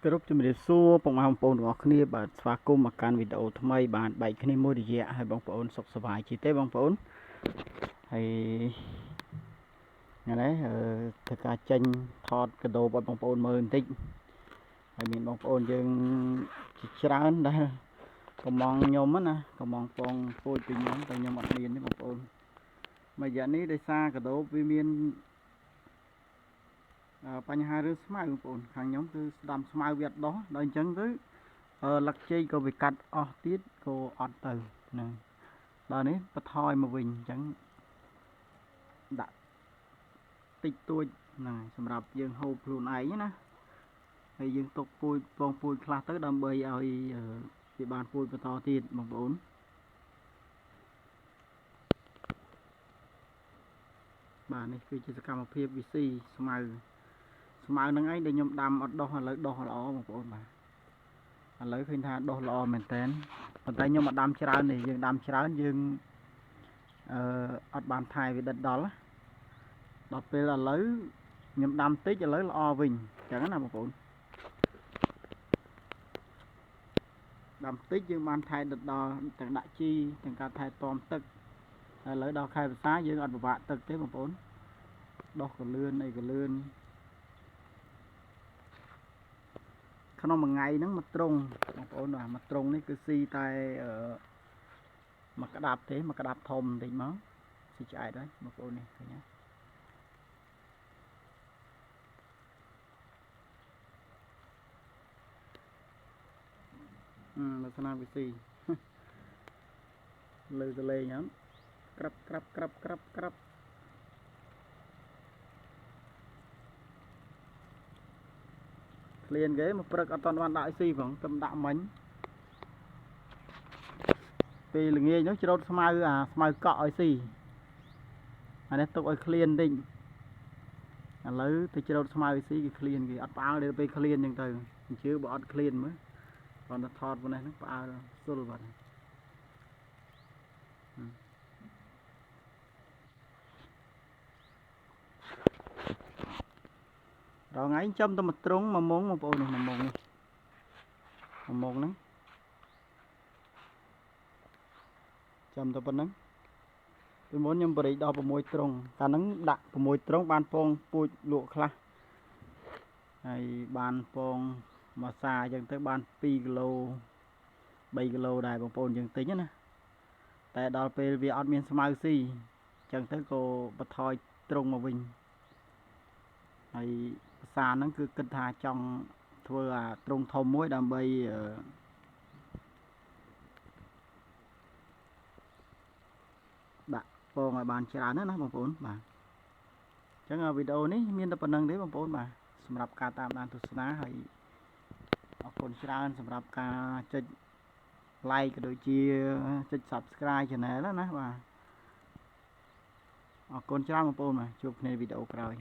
គ្រប់ជំរាបសួរបងប្អូនទាំងអស់គ្នាបាទស្វាគមន៍មកកាន់វីដេអូថ្មីបានបែកគ្នាមួយរយៈហើយបងប្អូនសុខសប្បាយជាទេបងប្អូនហើយថ្ងៃនេះធ្វើការចេញថតកាដូឲ្យបងប្អូនមើលបន្តិចហើយមានបងប្អូនយើងជាច្រើនដែរកំងខ្ញុំណាកំងពងពូជពីខ្ញុំតែខ្ញុំអត់មានទេបងប្អូនមួយរយៈនេះដោយសារកាដូវាមានបញ្ហារឿងស្មៅបងប្អូនខាងខ្ញុំគឺស្ដាំស្មៅវាអត់ដោះដល់អញ្ចឹងទៅលឹកជ័យក៏វាកាត់អស់ទៀតក៏អត់ទៅហ្នឹងដល់នេះបន្ថយមកវិញអញ្ចឹងដាក់តិចតួចហ្នឹងសម្រាប់យើងហូបខ្លួនឯងណាហើយយើងទុកពូជពងពូជខ្លះទៅដើម្បីឲ្យវាបានពូជបន្តទៀតបងប្អូនបាទនេះគឺជាសកម្មភាពវិស៊ីស្មៅហ្នឹងឯងដែលខ្ញុំដាំអត់ដោះឥឡូវដោះល្អបងប្អូនបាទឥឡូវឃើញថាដោះល្អមែនតើប៉ុន្តែខ្ញុំអត់ដាំច្រើនទេយើងដាំច្រើនយើងអត់បានថែវាដិតដល់ដល់ពេលឥឡូវខ្ញុំដាំតិចឥឡូវល្អវិញអញ្ចឹងណាបងប្អូនដាំតិចយើងបានថែដិតដល់ទាំងដាក់ជីទាំងការថែទាំទឹកឥឡូវដល់ខែវស្សាយើងអត់ពិបាកទឹកទេបងប្អូនដោះក៏លឿនអីក៏លឿនក្នុងមួយថ្ងៃហ្នឹងមួយត្រង់បងប្អូនបាទមួយត្រង់នេះគឺស៊ីតែមួយក្តាប់ទេមួយក្តាប់ធំបន្តិចមកស៊ីឆ្អែតហើយបងប្អូននេះឃើញទេលក្ខណៈវិស៊ីលើទៅលេងហ្នឹងក្រាប់ក្រាប់ក្រាប់ក្រាប់ក្រាប់ក្លៀនគេមកព្រឹកអត់ទាន់បានដាក់ឲ្យស៊ីផងតែដាក់មិញពេលល្ងាចនោះច្រូតស្មៅស្មៅកក់ឲ្យស៊ីអានេះទុកឲ្យក្លៀនតិចឥឡូវទៅច្រូតស្មៅឲ្យស៊ីគេក្លៀនគេអត់ផ្អើលដល់ពេលក្លៀនអញ្ចឹងទៅអញ្ជើបើអត់ក្លៀនមើលគាត់ទៅថតប៉ុណ្ណេះហ្នឹងផ្អើលសុលបាត់ដល់ថ្ងៃចាំតែមួយត្រង់មួយម៉ោងបងប្អូននេះមួយម៉ោងនេះមួយម៉ោងហ្នឹងចាំតែប៉ុណ្ណឹងពីមុនខ្ញុំបរិយដល់6ត្រង់កាលហ្នឹងដាក់6ត្រង់បានពងពូជលក់ខ្លះហើយបានពងមួយសាអញ្ចឹងទៅបាន2គីឡូ3គីឡូដែរបងប្អូនយើងទិញណាតែដល់ពេលវាអត់មានស្មៅស៊ីអញ្ចឹងទៅក៏បន្ថយត្រង់មកវិញហើយភាសាហ្នឹងគឺគិតថាចង់ធ្វើត្រង់ធំមួយដើម្បីដាក់ពងឲ្យបានច្រើនណាបងប្អូនបាទអញ្ចឹងវីដេអូនេះមានតែប៉ុណ្្នឹងទេបងប្អូនបាទសម្រាប់ការតាមដានទស្សនាហើយអរគុណច្រើនសម្រាប់ការចុច like ក៏ដូចជាចុច subscribe channel ណាបាទអរគុណច្រើនបងប្អូនបាទជួបគ្នាវីដេអូក្រោយ